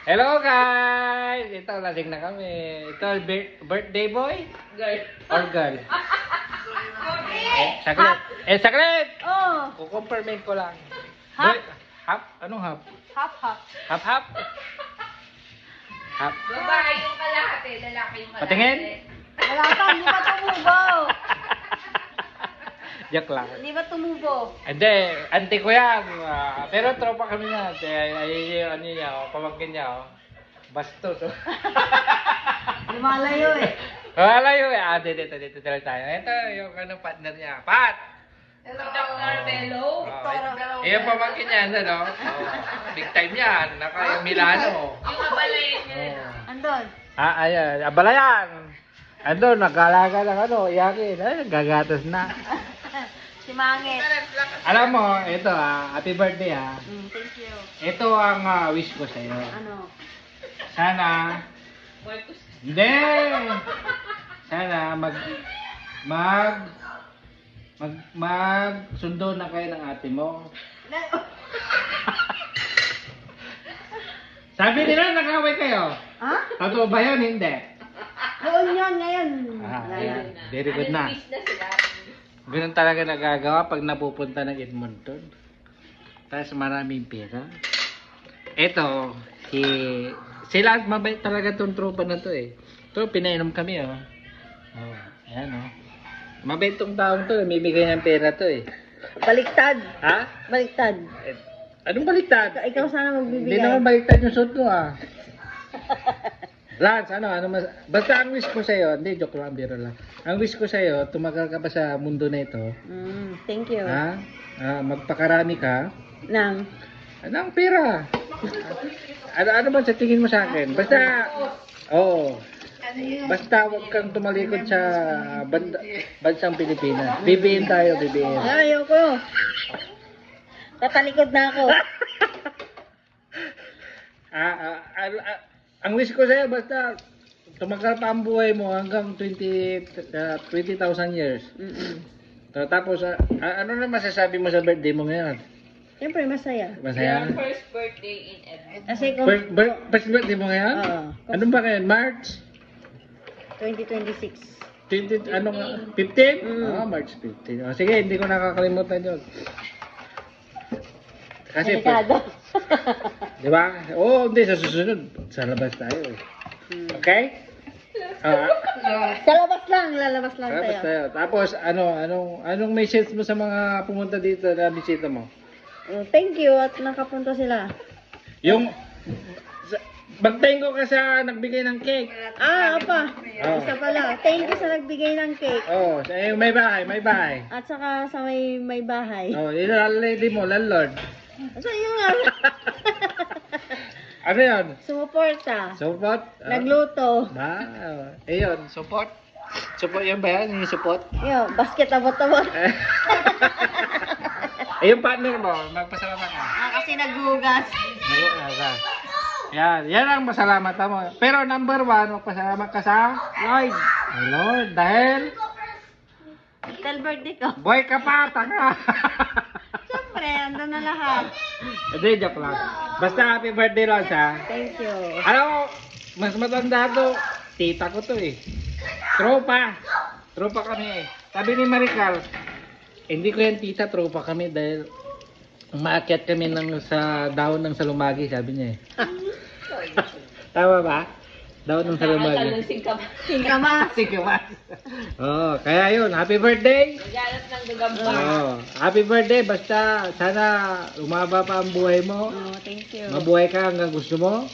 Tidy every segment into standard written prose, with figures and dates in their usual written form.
Hello guys! Ito, lasing na kami. Ito, birthday boy? Girl. Or girl? Saglit. Saglit! Oh, Kukonfirmate ko lang. Hap. Hap? Anong hap? hap-hap. Hap-hap? Hap? Babae yung kalahati, lalaki yung kalahati. Patingin? Wala ka, hindi ba tumubo? Joke lang. Hindi ba tumubo? Hindi, auntie ko yan. Pero tropa kami niya. Ay, ano niya, pamangkin niya. Bastos. Lumalayo eh. Wala yun. Dito tayo. Ito yung partner niya. Pat! Hello. Dr. Bello. Yung pamangkin niya, ano? Big time yan. Naka yung Milano. Yung abalayin niya. Andon. Ayan. Abalayan. Ando, nagkalaga ng ano, iyakin. Ay, gagatas na. Si Mangit. Alam mo, ito happy birthday Thank you. Ito ang wish ko sa'yo. Ano? Sana, hindi! Sana sundo na kayo ng ate mo. Sabi nila nakaway kayo. Ha? Totoo ba yun? Hindi. Noon yun, ngayon. Ayan. Very good na. Ano na sila? Ganun talaga nagagawa pag napupunta ng Edmonton. Tapos maraming pera. Ito, sila mabait talaga tong tropa na to eh. Ito, pinainom kami oh. Oh, ayan oh. Mabait tong taong to, may bigay ng pera to eh. Baliktad. Ha? Baliktad. Anong baliktad? Ikaw sana Hindi magbibigay. naman baliktad yung suit mo Lance, basta ang wish ko sa'yo, hindi, joke lang, biro lang. Ang wish ko sa'yo, tumagal ka pa sa mundo na ito. Thank you. Ha? Magpakarami ka. Nang. Anong pera? Ano ba sa tingin mo sa akin? Basta, basta huwag kang tumalikod sa bansang Pilipinas. BBM tayo, BBM. Ayoko. Tatalikod na ako. Ang wish ko sa'yo, basta tumagal pa ang buhay mo hanggang 20,000 years. Tapos, ano na masasabi mo sa birthday mo ngayon? Siyempre, masaya. Masaya? Your first birthday in Edmonton. Kasi kung First birthday mo ngayon? Oo. Anong ba ngayon? March? 2026. 15? March 15. Sige, hindi ko nakakalimutan yun. Kasi, Delikado. di ba? Hindi, sa susunod, sa labas tayo eh. Okay? Sa labas lang, lalabas lang Labas tayo. tayo. Tapos, anong message mo sa mga pumunta dito na bisita mo? Thank you at nakapunta sila. Yung, magtayin ko ka sa nagbigay ng cake. Apa. Isa pala. Thank you sa nagbigay ng cake. May bahay. At saka sa may bahay. Ilalady mo, landlord. So yun nga. Ano yun? Sumuporta. Support? Nagluto. Ayun, support? Support yun ba yan? Yung support? Yo, basket abot-abot. Yung partner mo, magpasalamat ka. Kasi naghugas. Yan ang masalamat mo. Pero number 1, magpasalamat ka sa Lord. Lord. Dahil, Tell birthday ko. boy ka pa, tanga. Siyempre, andun na lahat. Hindi, joke lang. Basta happy birthday lang siya. Thank you. Alam mo, mas matanda to, tita ko to eh. Tropa kami eh. Sabi ni Marical, hindi ko yan tita, tropa kami dahil umaakyat kami sa dahon ng salumagi, sabi niya eh. Tama ba? Dahon ng salumagi. Singkamas. Singkamas. Kaya yun, happy birthday. Magalat ng gagamba. Happy birthday, basta sana umaba pa ang buhay mo. Thank you. Mabuhay ka hanggang gusto mo.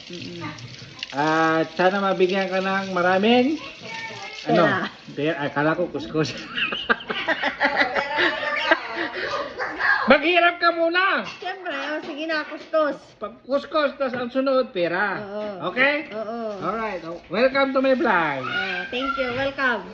At sana mabigyan ka ng maraming akala ko kuskus. Maghirap ka muna. Siyempre, sige na, kustos. Pag kuskus, tas ang sunod, pera. Oo. Okay? Oo. Alright. Welcome to my vlog. Thank you. Welcome.